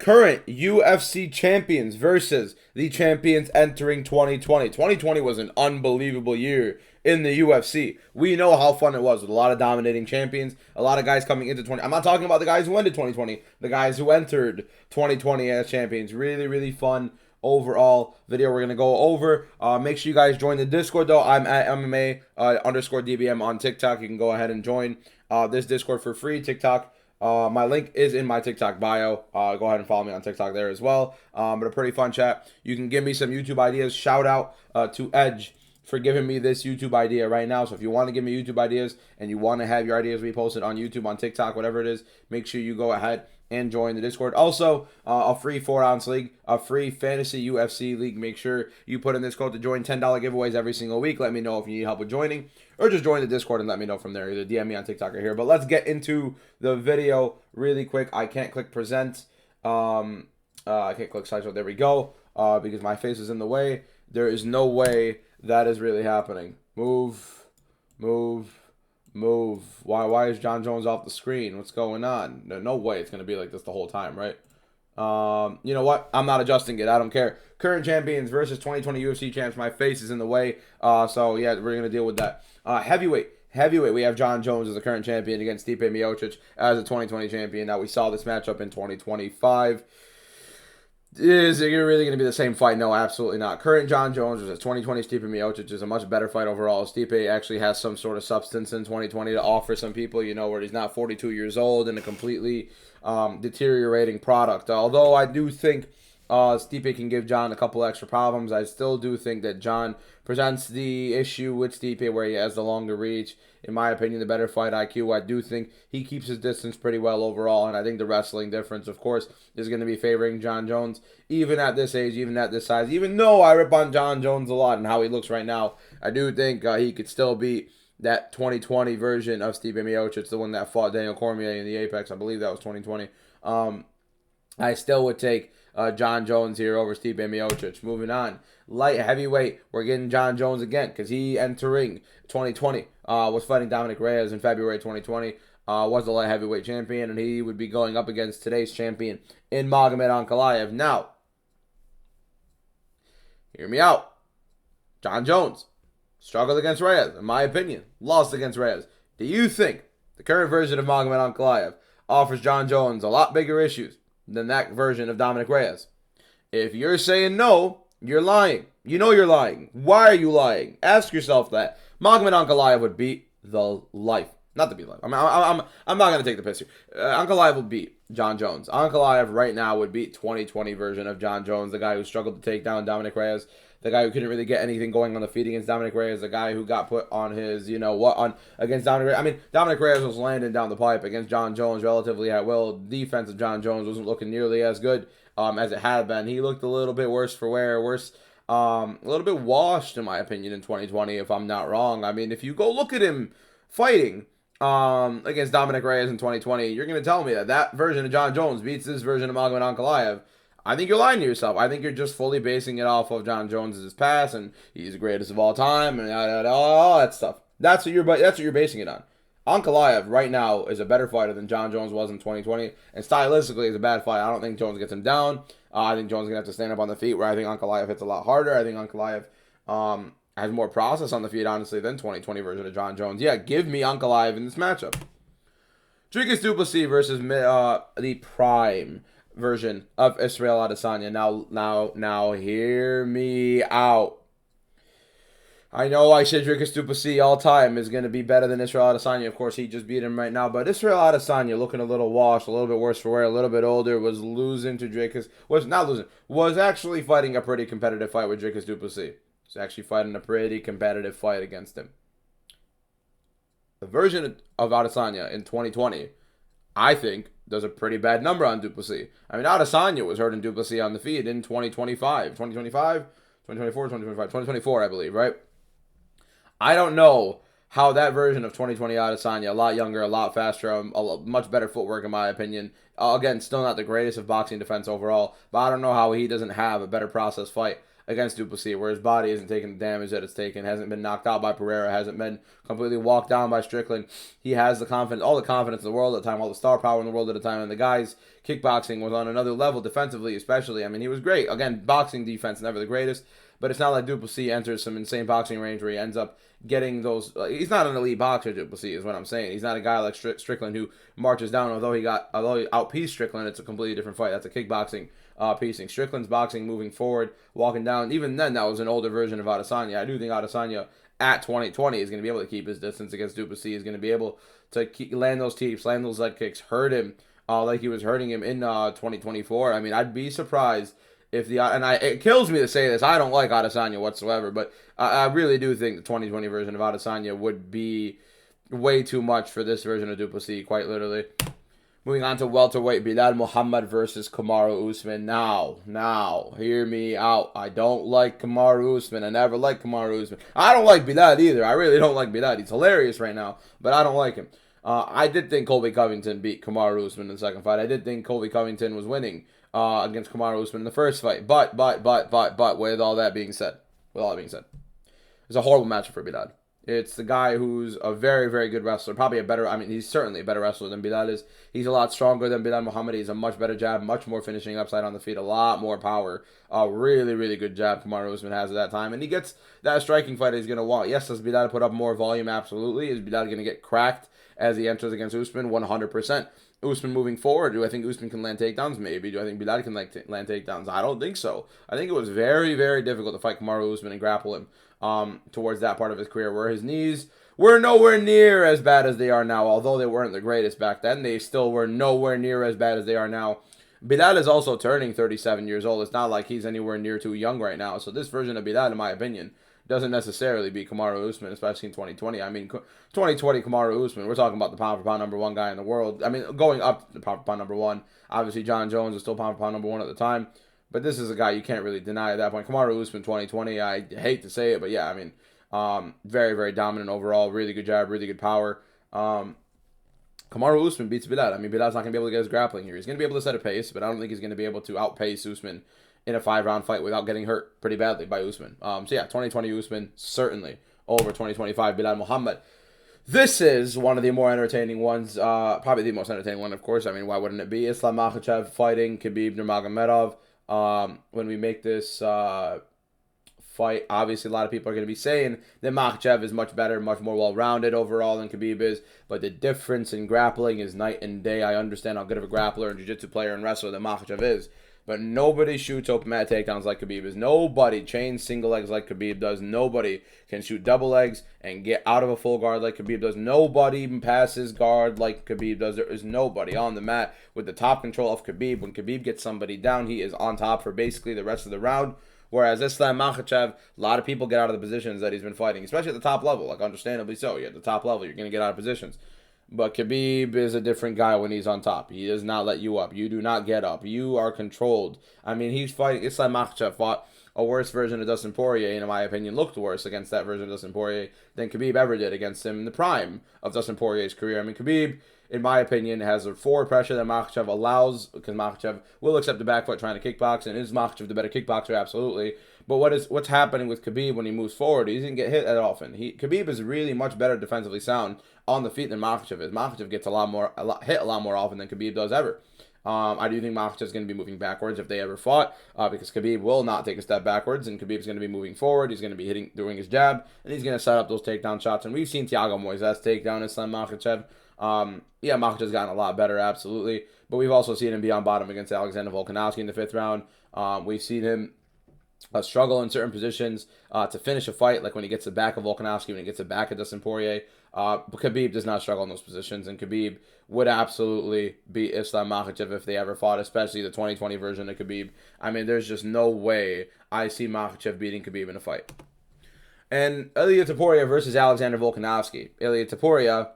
current UFC champions versus the champions entering 2020. 2020 was an unbelievable year in the UFC. We know how fun it was with a lot of dominating champions, a lot of guys coming into 20. I'm not talking about the guys who ended 2020, the guys who entered 2020 as champions. Really, really fun overall video we're going to go over. Make sure you guys join the Discord, though. I'm at MMA underscore DBM on TikTok. You can go ahead and join this Discord for free. TikTok. My link is in my TikTok bio. Go ahead and follow me on TikTok there as well. But a pretty fun chat. You can give me some YouTube ideas. Shout out to Edge for giving me this YouTube idea right now. So if you want to give me YouTube ideas and you want to have your ideas reposted on YouTube, on TikTok, whatever it is, make sure you go ahead and join the Discord. Also, a free 4-ounce league, a free fantasy UFC league. Make sure you put in this code to join. $10 giveaways every single week. Let me know if you need help with joining, or just join the Discord and let me know from there. Either DM me on TikTok or here. But let's get into the video really quick. I can't click present. I can't click slideshow. There we go. Because my face is in the way. There is no way that is really happening. Move. Why is John Jones off the screen? What's going on? No way it's going to be like this the whole time, right? You know what? I'm not adjusting it. I don't care. Current champions versus 2020 UFC champs. My face is in the way. So, yeah, we're going to deal with that. Heavyweight, we have John Jones as the current champion against Stipe Miocic as a 2020 champion. Now, we saw this matchup in 2025. Is it really going to be the same fight? No, absolutely not. Current John Jones versus 2020 Stipe Miocic is a much better fight overall. Stipe actually has some sort of substance in 2020 to offer some people, you know, where he's not 42 years old and a completely deteriorating product. Although I do think Stipe can give John a couple extra problems, I still do think that John presents the issue with Stipe where he has the longer reach. In my opinion, the better fight IQ. I do think he keeps his distance pretty well overall, and I think the wrestling difference, of course, is going to be favoring John Jones, even at this age, even at this size. Even though I rip on John Jones a lot and how he looks right now, I do think he could still beat that 2020 version of Stipe Miocic, the one that fought Daniel Cormier in the Apex. I believe that was 2020. I still would take John Jones here over Stipe Miocic. Moving on. Light heavyweight, we're getting John Jones again because he entering 2020 was fighting Dominic Reyes in February 2020. Was the light heavyweight champion, and he would be going up against today's champion in Magomed Ankalaev. Now, hear me out. John Jones struggled against Reyes, in my opinion. Lost against Reyes. Do you think the current version of Magomed Ankalaev offers John Jones a lot bigger issues than that version of Dominic Reyes? If you're saying no, you're lying. You know you're lying. Why are you lying? Ask yourself that. Magomed Ankalaev would beat the life. Not to be life. I'm not going to take the piss here. Ankalaev will beat John Jones. Ankalaev right now would beat 2020 version of John Jones, the guy who struggled to take down Dominic Reyes, the guy who couldn't really get anything going on the feet against Dominic Reyes, the guy who got put on his, against Dominic Reyes. I mean, Dominic Reyes was landing down the pipe against John Jones relatively at will. Defense of John Jones wasn't looking nearly as good as it had been. He looked a little bit worse for wear, a little bit washed, in my opinion, in 2020, if I'm not wrong. I mean, if you go look at him fighting against Dominic Reyes in 2020, you're going to tell me that version of John Jones beats this version of Magomed Ankalaev. I think you're lying to yourself. I think you're just fully basing it off of John Jones' past, and he's the greatest of all time, and all that stuff. That's what you're basing it on. Ankalaev right now is a better fighter than John Jones was in 2020, and stylistically is a bad fight. I don't think Jones gets him down. I think Jones is going to have to stand up on the feet, where I think Ankalaev hits a lot harder. I think Ankalaev has more process on the feet, honestly, than 2020 version of John Jones. Yeah, give me Ankalaev in this matchup. Dricus du Plessis versus the prime version of Israel Adesanya. Now, hear me out. I know I said Dricus du Plessis all time is going to be better than Israel Adesanya. Of course, he just beat him right now. But Israel Adesanya looking a little washed, a little bit worse for wear, a little bit older, was losing to Dricus. Was actually fighting a pretty competitive fight with Dricus du Plessis. Was actually fighting a pretty competitive fight against him. The version of Adesanya in 2020, I think, does a pretty bad number on du Plessis. I mean, Adesanya was hurting du Plessis on the feet in 2024, 2024, I believe, right? I don't know how that version of 2020 Adesanya, a lot younger, a lot faster, much better footwork in my opinion. Again, still not the greatest of boxing defense overall, but I don't know how he doesn't have a better process fight against Duplessis, where his body isn't taking the damage that it's taken, hasn't been knocked out by Pereira, hasn't been completely walked down by Strickland. He has the confidence, all the confidence in the world at the time, all the star power in the world at the time, and the guy's kickboxing was on another level defensively, especially. I mean, he was great. Again, boxing defense never the greatest, but it's not like Duplessis enters some insane boxing range where he ends up getting those. He's not an elite boxer, Duplessis, is what I'm saying. He's not a guy like Strickland who marches down. Although he outpieced Strickland, it's a completely different fight. That's a kickboxing piecing. Strickland's boxing, moving forward, walking down. Even then, that was an older version of Adesanya. I do think Adesanya at 2020 is going to be able to keep his distance against Duplessis. He's going to be able to land those teeps, land those leg kicks, hurt him like he was hurting him in 2024. I mean, I'd be surprised if it kills me to say this. I don't like Adesanya whatsoever, but I really do think the 2020 version of Adesanya would be way too much for this version of Duplessis, quite literally. Moving on to welterweight, Bilal Muhammad versus Kamaru Usman. Now, hear me out. I don't like Kamaru Usman. I never liked Kamaru Usman. I don't like Bilal either. I really don't like Bilal. He's hilarious right now, but I don't like him. I did think Colby Covington beat Kamaru Usman in the second fight. I did think Colby Covington was winning against Kamaru Usman in the first fight. But, with all that being said, it's a horrible matchup for Bilal. It's the guy who's a very, very good wrestler. He's certainly a better wrestler than Bilal is. He's a lot stronger than Bilal Muhammad. He's a much better jab, much more finishing upside on the feet, a lot more power. A really, really good jab Kamaru Usman has at that time. And he gets that striking fight he's going to want. Yes, does Bilal put up more volume? Absolutely. Is Bilal going to get cracked as he enters against Usman? 100%. Usman moving forward, do I think Usman can land takedowns? Maybe. Do I think Bilal can land takedowns? I don't think so. I think it was very, very difficult to fight Kamaru Usman and grapple him towards that part of his career where his knees were nowhere near as bad as they are now. Although they weren't the greatest back then, they still were nowhere near as bad as they are now. Bilal is also turning 37 years old. It's not like he's anywhere near too young right now. So this version of Bilal, in my opinion, doesn't necessarily beat Kamaru Usman, especially in 2020. I mean, 2020 Kamaru Usman, we're talking about the pound-for-pound #1 guy in the world. I mean, going up to pound-for-pound #1. Obviously, John Jones was still pound-for-pound #1 at the time. But this is a guy you can't really deny at that point. Kamaru Usman 2020, I hate to say it, but yeah, I mean, very, very dominant overall. Really good jab, really good power. Kamaru Usman beats Bilal. I mean, Bilal's not going to be able to get his grappling here. He's going to be able to set a pace, but I don't think he's going to be able to outpace Usman in a 5-round fight without getting hurt pretty badly by Usman. So yeah, 2020 Usman, certainly over 2025 Bilal Muhammad. This is one of the more entertaining ones, probably the most entertaining one, of course. I mean, why wouldn't it be? Islam Makhachev fighting Khabib Nurmagomedov. When we make this fight, obviously a lot of people are going to be saying that Makhachev is much better, much more well-rounded overall than Khabib is, but the difference in grappling is night and day. I understand how good of a grappler and jiu-jitsu player and wrestler that Makhachev is, but nobody shoots open mat takedowns like Khabib is. Nobody chains single legs like Khabib does. Nobody can shoot double legs and get out of a full guard like Khabib does. Nobody passes guard like Khabib does. There is nobody on the mat with the top control of Khabib. When Khabib gets somebody down, he is on top for basically the rest of the round. Whereas Islam Makhachev, a lot of people get out of the positions that he's been fighting, especially at the top level. Like, understandably so. You're at the top level, you're going to get out of positions. But Khabib is a different guy when he's on top. He does not let you up. You do not get up. You are controlled. I mean, he's fighting. Islam Makhachev fought a worse version of Dustin Poirier, and in my opinion, looked worse against that version of Dustin Poirier than Khabib ever did against him in the prime of Dustin Poirier's career. I mean, Khabib, in my opinion, has a forward pressure that Makhachev allows, because Makhachev will accept the back foot trying to kickbox, and is Makhachev the better kickboxer? Absolutely. But what's happening with Khabib when he moves forward? He doesn't get hit that often. Khabib is really much better defensively sound on the feet than Makhachev is. Makhachev gets hit a lot more often than Khabib does ever. I do think Makhachev is going to be moving backwards if they ever fought, because Khabib will not take a step backwards, and Khabib is going to be moving forward. He's going to be doing his jab, and he's going to set up those takedown shots. And we've seen Thiago Moises take down Islam Makhachev. Yeah, Makhachev's gotten a lot better, absolutely. But we've also seen him be on bottom against Alexander Volkanovski in the 5th round. We've seen him struggle in certain positions to finish a fight, like when he gets the back of Volkanovski, when he gets the back of Dustin Poirier. But Khabib does not struggle in those positions, and Khabib would absolutely beat Islam Makhachev if they ever fought, especially the 2020 version of Khabib. I mean, there's just no way I see Makhachev beating Khabib in a fight. And Ilia Topuria versus Alexander Volkanovski. Ilia Topuria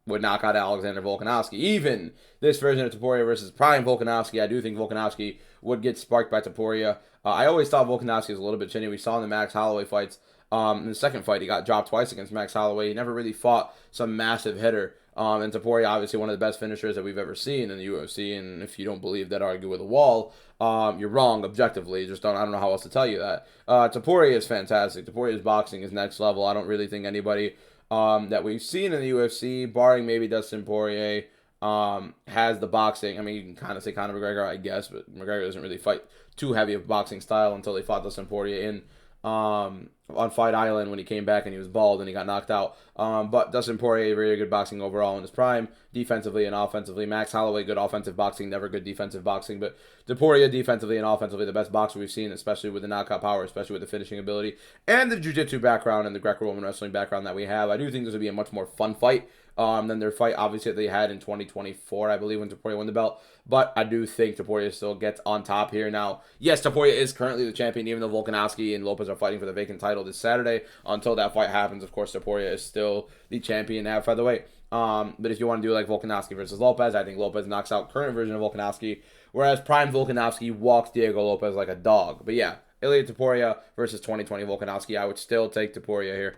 would knock out Alexander Volkanovski. Even this version of Topuria versus prime Volkanovski, I do think Volkanovski would get sparked by Topuria. I always thought Volkanovski was a little bit chinny. We saw in the Max Holloway fights. In the second fight, he got dropped twice against Max Holloway. He never really fought some massive hitter And Topuria, obviously one of the best finishers that we've ever seen in the UFC. And if you don't believe that, argue with a wall. You're wrong objectively. I don't know how else to tell you that. Topuria is fantastic. Topuria's boxing is next level. I don't really think anybody that we've seen in the UFC, barring maybe Dustin Poirier, has the boxing. I mean, you can kind of say Conor McGregor, I guess, but McGregor doesn't really fight too heavy of boxing style until they fought Dustin Poirier in on Fight Island when he came back and he was bald and he got knocked out. But Dustin Poirier, very good boxing overall in his prime, defensively and offensively. Max Holloway, good offensive boxing, never good defensive boxing. But Topuria, defensively and offensively, the best boxer we've seen, especially with the knockout power, especially with the finishing ability, and the jiu-jitsu background and the Greco-Roman wrestling background that we have. I do think this would be a much more fun fight than their fight, obviously, that they had in 2024, I believe, when Topuria won the belt. But I do think Topuria still gets on top here. Now, yes, Topuria is currently the champion, even though Volkanovski and Lopez are fighting for the vacant title this Saturday. Until that fight happens, of course, Topuria is still the champion at featherweight. But if you want to do like Volkanovski versus Lopez, I think Lopez knocks out current version of Volkanovski, whereas prime Volkanovski walks Diego Lopez like a dog. But yeah, Ilia Topuria versus 2020 Volkanovski. I would still take Topuria here.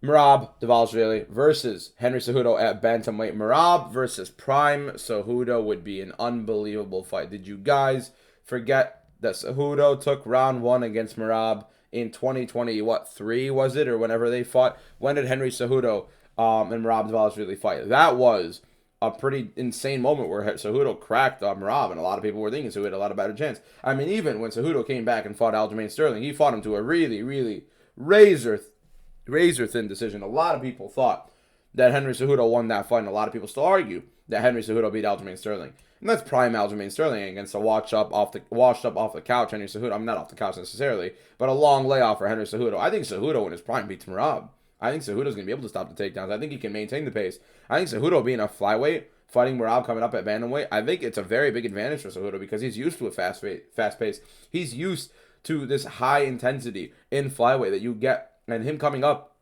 Merab Dvalishvili versus Henry Cejudo at bantamweight. Merab versus Prime Cejudo would be an unbelievable fight. Did you guys forget that Cejudo took round 1 against Merab in 2023, was it? Or whenever they fought? When did Henry Cejudo and Merab Dvalishvili fight? That was a pretty insane moment where Cejudo cracked Merab, and a lot of people were thinking Cejudo had a lot of better chance. I mean, even when Cejudo came back and fought Aljamain Sterling, he fought him to a really, really razor-thin decision. A lot of people thought that Henry Cejudo won that fight, and a lot of people still argue that Henry Cejudo beat Aljamain Sterling. And that's prime Aljamain Sterling against a washed up off the couch Henry Cejudo. I'm not off the couch necessarily, but a long layoff for Henry Cejudo. I think Cejudo in his prime beats Merab. I think Cejudo's going to be able to stop the takedowns. I think he can maintain the pace. I think Cejudo being a flyweight, fighting Merab coming up at bantamweight, I think it's a very big advantage for Cejudo because he's used to a fast pace. He's used to this high intensity in flyweight that you get. And him coming up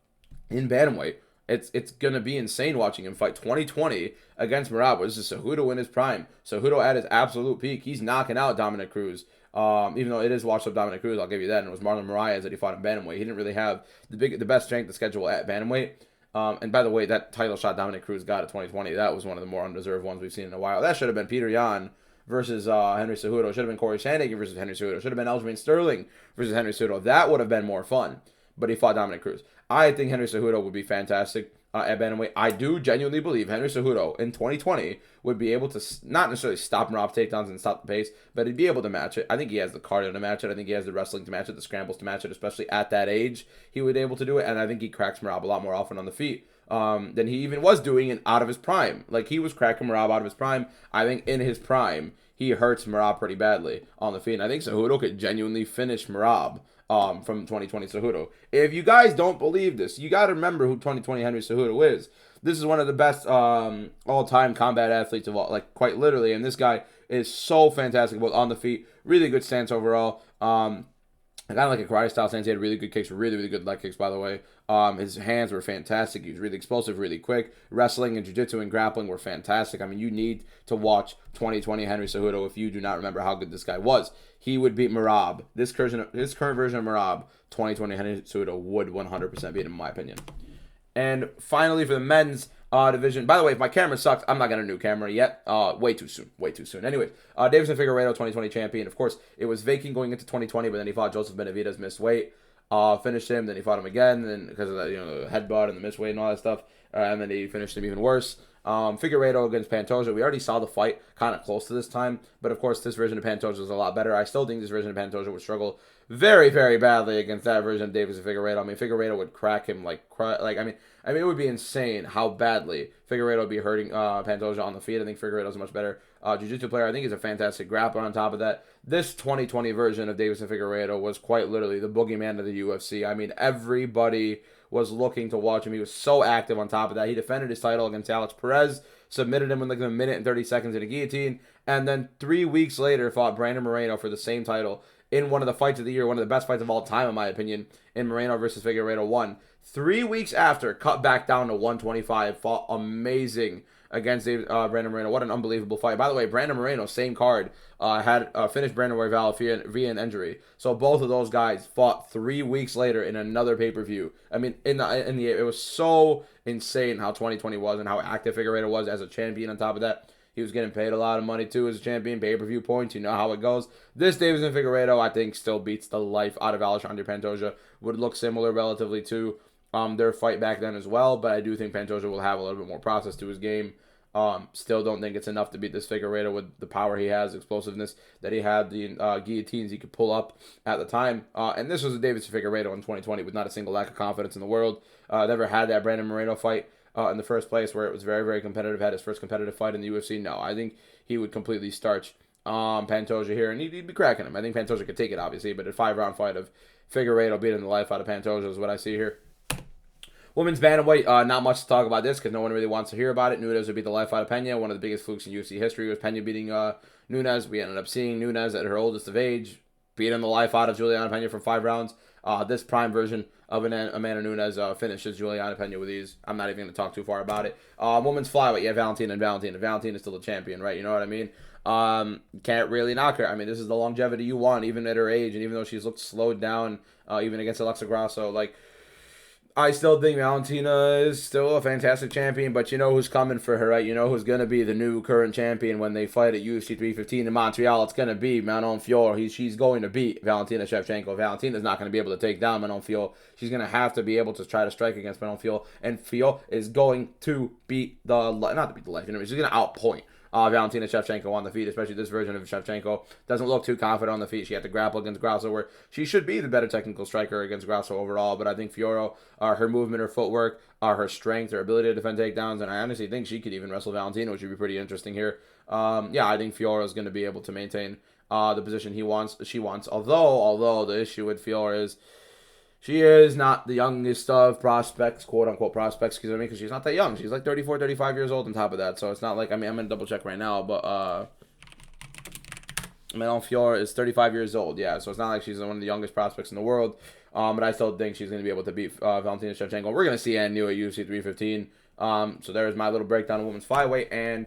in bantamweight, it's going to be insane watching him fight 2020 against Merab. This is Cejudo in his prime. Cejudo at his absolute peak. He's knocking out Dominic Cruz. Even though it is washed up Dominic Cruz, I'll give you that. And it was Marlon Moraes that he fought in bantamweight. He didn't really have the best strength to schedule at bantamweight. And by the way, that title shot Dominic Cruz got at 2020, that was one of the more undeserved ones we've seen in a while. That should have been Peter Yan versus Henry Cejudo. Should have been Corey Sandhagen versus Henry Cejudo. Should have been Aljamain Sterling versus Henry Cejudo. That would have been more fun. But he fought Dominic Cruz. I think Henry Cejudo would be fantastic at bantamweight. I do genuinely believe Henry Cejudo in 2020 would be able to not necessarily stop Merab takedowns and stop the pace, but he'd be able to match it. I think he has the cardio to match it. I think he has the wrestling to match it, the scrambles to match it, especially at that age. He would be able to do it, and I think he cracks Merab a lot more often on the feet than he even was doing out of his prime. Like, he was cracking Merab out of his prime. I think in his prime, he hurts Merab pretty badly on the feet, and I think Cejudo could genuinely finish Merab from 2020 Cejudo. If you guys don't believe this, you got to remember who 2020 Henry Cejudo is. This is one of the best all-time combat athletes of all, like, quite literally, and this guy is so fantastic both on the feet, really good stance overall. Kind of like a karate style stance. He had really good kicks, really, really good leg kicks, by the way. His hands were fantastic. He was really explosive, really quick. Wrestling and jiu-jitsu and grappling were fantastic. I mean, you need to watch 2020 Henry Cejudo if you do not remember how good this guy was. He would beat Merab. This current version of Merab, 2020 Henry Cejudo would 100% beat him, in my opinion. And finally, for the men's division. By the way, if my camera sucks, I'm not getting a new camera yet. Way too soon. Anyways, Davison Figueiredo, 2020 champion. Of course, it was vacant going into 2020, but then he fought Joseph Benavidez, missed weight. Finished him, then he fought him again, and because of that, the headbutt and the missed weight and all that stuff, and then he finished him even worse. Figueiredo against Pantoja, we already saw the fight kind of close to this time, but of course this version of Pantoja is a lot better. I still think this version of Pantoja would struggle very, very badly against that version of Davison Figueiredo. I mean, Figueiredo would crack him I mean, it would be insane how badly Figueiredo would be hurting Pantoja on the feet. I think Figueiredo's a much better jiu-jitsu player. I think he's a fantastic grappler on top of that. This 2020 version of Davison Figueiredo was quite literally the boogeyman of the UFC. I mean, everybody was looking to watch him. He was so active on top of that. He defended his title against Alex Perez, submitted him in like a minute and 30 seconds in a guillotine, and then 3 weeks later fought Brandon Moreno for the same title in one of the fights of the year, one of the best fights of all time, in my opinion, in Moreno versus Figueiredo 1. 3 weeks after, cut back down to 125, fought amazing against Brandon Moreno. What an unbelievable fight. By the way, Brandon Moreno, same card, had finished Brandon Royval via an injury. So both of those guys fought 3 weeks later in another pay-per-view. I mean, it was so insane how 2020 was and how active Figueiredo was as a champion. On top of that, he was getting paid a lot of money too as a champion, pay-per-view points. You know how it goes. This Deiveson Figueiredo, I think, still beats the life out of Alexandre Pantoja. Would look similar relatively to their fight back then as well, but I do think Pantoja will have a little bit more process to his game. Still don't think it's enough to beat this Figueiredo with the power he has, explosiveness that he had, the guillotines he could pull up at the time. And this was a Deiveson Figueiredo in 2020 with not a single lack of confidence in the world. Never had that Brandon Moreno fight in the first place where it was very, very competitive. Had his first competitive fight in the UFC. No, I think he would completely starch Pantoja here, and he'd be cracking him. I think Pantoja could take it, obviously, but a 5-round fight of Figueiredo beating the life out of Pantoja is what I see here. Women's bantamweight, not much to talk about this because no one really wants to hear about it. Nunes would beat the life out of Pena. One of the biggest flukes in UFC history was Pena beating Nunes. We ended up seeing Nunes at her oldest of age beating the life out of Juliana Pena for 5 rounds. This prime version of Amanda Nunes finishes Juliana Pena with ease. I'm not even going to talk too far about it. Women's flyweight, yeah, Valentina. Valentina is still a champion, right? You know what I mean? Can't really knock her. I mean, this is the longevity you want, even at her age, and even though she's looked slowed down, even against Alexa Grasso, like, I still think Valentina is still a fantastic champion, but you know who's coming for her, right? You know who's going to be the new current champion when they fight at UFC 315 in Montreal. It's going to be Manon Fiorot. She's going to beat Valentina Shevchenko. Valentina's not going to be able to take down Manon Fiorot. She's going to have to be able to try to strike against Manon Fiorot, and Fiorot is going to beat not to beat the life, you know, she's going to outpoint Valentina Shevchenko on the feet, especially this version of Shevchenko. Doesn't look too confident on the feet. She had to grapple against Grasso, where she should be the better technical striker against Grasso overall. But I think Fiorot, her movement, her footwork, her strength, her ability to defend takedowns, and I honestly think she could even wrestle Valentina, which would be pretty interesting here. Yeah, I think Fiorot is going to be able to maintain the position she wants. Although the issue with Fiorot is she is not the youngest of prospects, quote-unquote prospects, excuse me, because she's not that young. She's like 34, 35 years old on top of that, so it's not like, I mean, I'm going to double-check right now, but Manon Fiorot is 35 years old, yeah, so it's not like she's one of the youngest prospects in the world, but I still think she's going to be able to beat Valentina Shevchenko. We're going to see Ann New at UFC 315, so there's my little breakdown of women's flyweight, and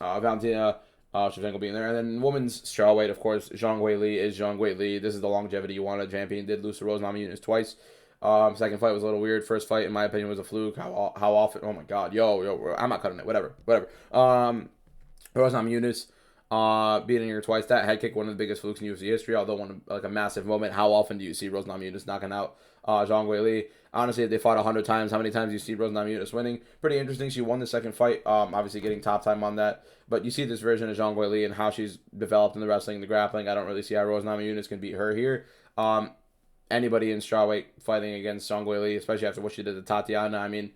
Valentina Shevchenko being there. And then women's strawweight, of course, Zhang Weili is Zhang Weili. This is the longevity you want. A champion did lose to Rose Namajunas twice. Second fight was a little weird. First fight, in my opinion, was a fluke. How often? Oh my God, yo, I'm not cutting it. Whatever. Rose Namajunas beating her twice. That head kick, one of the biggest flukes in UFC history. Although like a massive moment. How often do you see Rose Namajunas knocking out Zhang Weili? Honestly, if they fought 100 times, how many times do you see Rose Namajunas winning? Pretty interesting. She won the second fight, obviously getting top time on that. But you see this version of Zhang Weili and how she's developed in the wrestling, the grappling. I don't really see how Rose Namajunas can beat her here. Anybody in strawweight fighting against Zhang Weili, especially after what she did to Tatiana, I mean,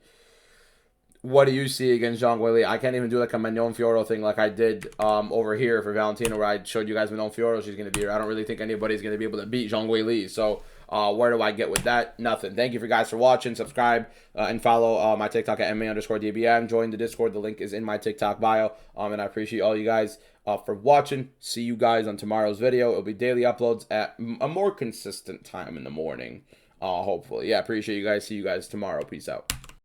what do you see against Zhang Weili? I can't even do like a Manon Fiorot thing like I did over here for Valentina, where I showed you guys Manon Fiorot. She's going to be here. I don't really think anybody's going to be able to beat Zhang Weili. So where do I get with that? Nothing. Thank you for guys for watching. Subscribe and follow my TikTok at MMA_DBM. Join the Discord. The link is in my TikTok bio. And I appreciate all you guys for watching. See you guys on tomorrow's video. It'll be daily uploads at a more consistent time in the morning. Hopefully. Yeah, appreciate you guys. See you guys tomorrow. Peace out.